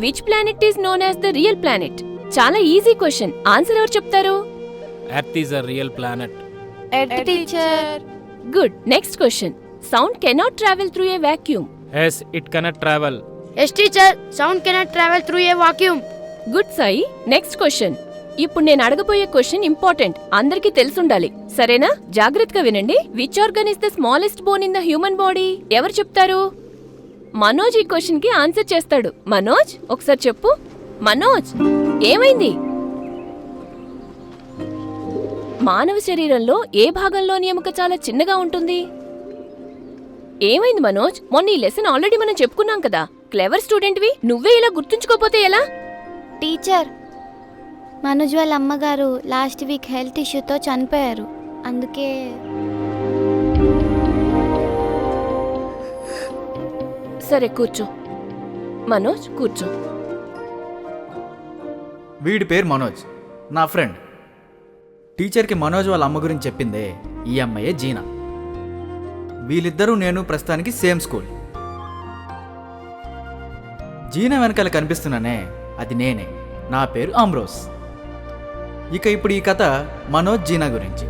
Which planet is known as the real planet? చాలా easy question. Answer ఎవరు చెప్తారు? Earth is a real planet. Earth teacher. Good. Next question. Sound cannot travel through a vacuum. Yes, it cannot travel. Yes teacher. Sound cannot travel through a vacuum. Good Sai. Next question. ఇప్పుడు నేను అడగబోయే question important, అందరికీ తెలుసుండాలి, సరేనా? జాగ్రత్తగా వినండి. Which organ is the smallest bone in the human body? ఎవరు చెప్తారు? మనోజ్ ఈ question కి ఆన్సర్ చేస్తాడు. మనోజ్, ఒకసారి చెప్పు. మనోజ్, ఏమైంది? మానవ శరీరంలో ఏ భాగంలోని ఎముక చాలా చిన్నగా ఉంటుంది? ఏమైంది మనోజ్? మొన్న ఈ లెసన్ ఆల్రెడీ మనం చెప్పుకున్నాం కదా. క్లెవర్ స్టూడెంట్వి, నువ్వే ఇలా గుర్తుంచుకోపోతే ఎలా? టీచర్, మనోజ్ వాళ్ళ అమ్మగారు లాస్ట్ వీక్ హెల్త్ ఇష్యూతో చనిపోయారు, అందుకే. సరే కూర్చో. మనోజ్ కూర్చో. వీడి పేరు మనోజ్, నా ఫ్రెండ్. టీచర్కి మనోజ్ వాళ్ళ అమ్మ గురించి చెప్పిందే ఈ అమ్మాయే జీనా. వీళ్ళిద్దరూ నేను ప్రస్తుతానికి సేమ్ స్కూల్. జీనా వెనకాల కనిపిస్తున్నానే, అది నేనే. నా పేరు అమ్రోస్. ఇక ఇప్పుడు ఈ కథ మనోజ్ జీనా గురించి.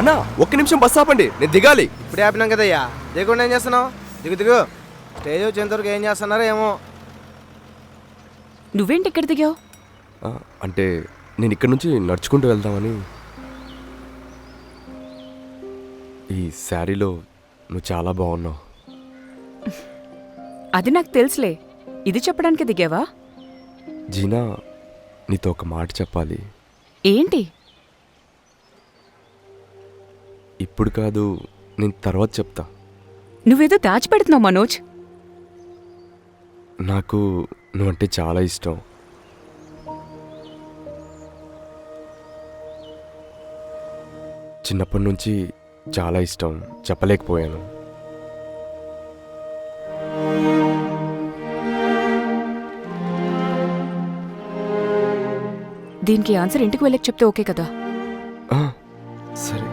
అన్నా, ఒక్క నిమిషం బస్ ఆపండి, నేను దిగాలి. ఇప్పుడే ఆపినాం కదయ్యా, దిగకుండా ఏం చేస్తున్నావు? దిగు దిగు. స్టేజ్ వచ్చేంతవరకు ఏం చేస్తున్నారో ఏమో. నువ్వేంటి ఇక్కడ దిగావు? అంటే నేను ఇక్కడ నుంచి నడుచుకుంటూ వెళ్దామని. ఈ శారీలో నువ్వు చాలా బాగున్నావు. అది నాకు తెలుసులే, ఇది చెప్పడానికి దిగావా? జీనా, నీతో ఒక మాట చెప్పాలి. ఏంటి? ఇప్పుడు కాదు, నేను తర్వాత చెప్తా. నువ్వేదో దాచిపెడుతున్నావు మనోజ్. నాకు నువ్వంటే చాలా ఇష్టం. చిన్నప్పటి నుంచి చాలా ఇష్టం, చెప్పలేకపోయాను. దీనికి ఆన్సర్ ఇంటికి వెళ్ళకి చెప్తే ఓకే కదా? సరే.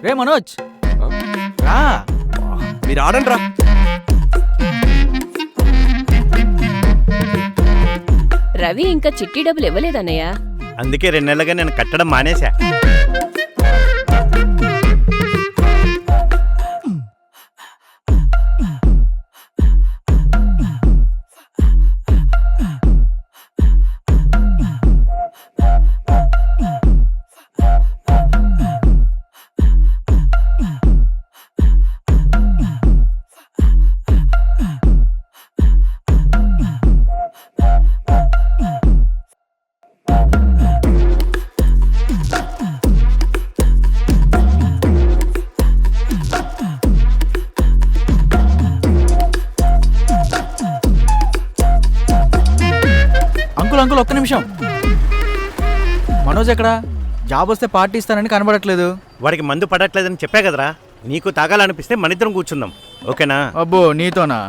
రే మనోజ్ రా. మీరు ఆడండి రా. రవి ఇంకా చిట్టి డబ్బులు ఇవ్వలేదన్నయ్య. అందుకే 2 నెలలుగా నేను కట్టడం మానేశా. అంకుల్ ఒక్క నిమిషం. మనోజ్ ఎక్కడా? జాబ్ వస్తే పార్టీ ఇస్తానని కనబడట్లేదు. వాడికి మందు పడట్లేదని చెప్పా కదరా. నీకు తాగాలనిపిస్తే మనిద్దరం కూర్చుందాం, ఓకేనా? అబ్బో నీతోనా?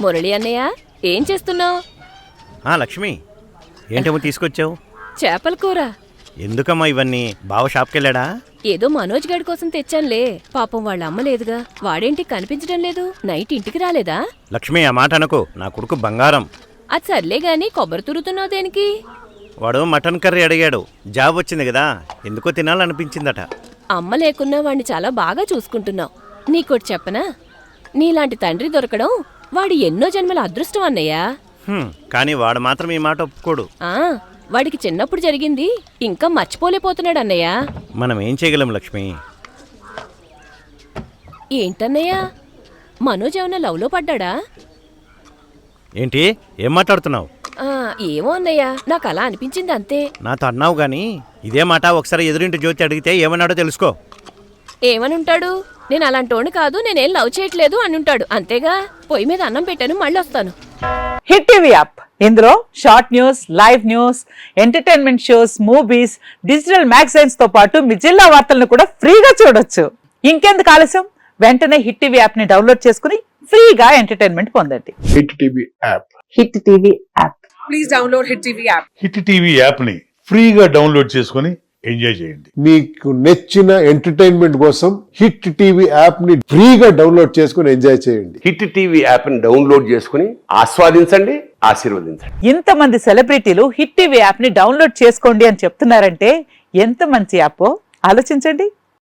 మురళి అన్నయ్య, ఏం చేస్తున్నావు? లక్ష్మి, ఏంటేమో తీసుకొచ్చావు? చేపల కూర. ఎందుకమ్మా ఇవన్నీ? బావ షాప్కి వెళ్ళాడా? ఏదో మనోజ్ గడి కోసం తెచ్చానులే. పాపం వాళ్ళ అమ్మ లేదుగా. వాడేంటి కనిపించడం లేదు? నైట్ ఇంటికి రాలేదా? లక్ష్మి, ఆ మాట అనుకో. నా కొడుకు బంగారం. అది సర్లే గాని కొబ్బరి తురుతున్నావు దేనికి? వాడు మటన్ కర్రీ అడిగాడు. జాబ్ వచ్చింది కదా, ఎందుకో తినాలనిపించిందట. అమ్మ లేకున్నా వాడిని చాలా బాగా చూసుకుంటున్నావు. నీకోటి చెప్పనా? నీలాంటి తండ్రి దొరకడం వాడి ఎన్నో జన్మల అదృష్టం అన్నయ్యా. కానీ వాడు మాత్రం ఈ మాట ఒప్పుకోడు. వాడికి చిన్నప్పుడు జరిగింది ఇంకా మర్చిపోలేకపోతున్నాడు అన్నయ్య. మనం ఏం చేయగలం లక్ష్మి? ఏంటన్నయ్యా, మనోజ్ ఏమన్నా లవ్లో పడ్డాడా? ఏంటి, ఏం మాట్లాడుతున్నావు? ఏమో అన్నయ్య, నాకు అలా అనిపించింది అంతే. నాతో అన్నావు గాని ఇదే మాట ఒకసారి ఎదురింటి జ్యోతి అడిగితే ఏమన్నాడో తెలుసుకో. ఏమని ఉంటాడు? నేను అలాంటోని కాదు, నేనేం లవ్ చేయట్లేదు అని ఉంటాడు. అంతేగా. పొయ్యి మీద అన్నం పెట్టాను, మళ్ళీ వస్తాను. హిట్ టీవీ యాప్, ఇందులో short news, live news, entertainment shows, movies, digital magazines తో పాటు మీ జిల్లా వార్తలను కూడా ఫ్రీగా చూడొచ్చు. ఇంకెందుకు ఆలస్యం? వెంటనే హిట్ టీవీ యాప్ ని డౌన్లోడ్ చేసుకుని ఫ్రీగా ఎంటర్టైన్మెంట్ పొందండి. Hit TV app. Hit TV app. Please download hit TV app. Hit TV app ని ఫ్రీగా డౌన్లోడ్ చేసుకుని ఎంజాయ్ చేయండి. మీకు నచ్చిన ఎంటర్టైన్మెంట్ కోసం హిట్ టీవీ యాప్ ని ఫ్రీగా డౌన్లోడ్ చేసుకుని ఎంజాయ్ చేయండి. హిట్ టీవీ యాప్ ని డౌన్లోడ్ చేసుకుని ఆస్వాదించండి, ఆశీర్వదించండి. ఇంతమంది సెలబ్రిటీలు హిట్ టీవీ యాప్ ని డౌన్లోడ్ చేసుకోండి అని చెప్తున్నారంటే ఎంత మంచి యాప్ ఆలోచించండి.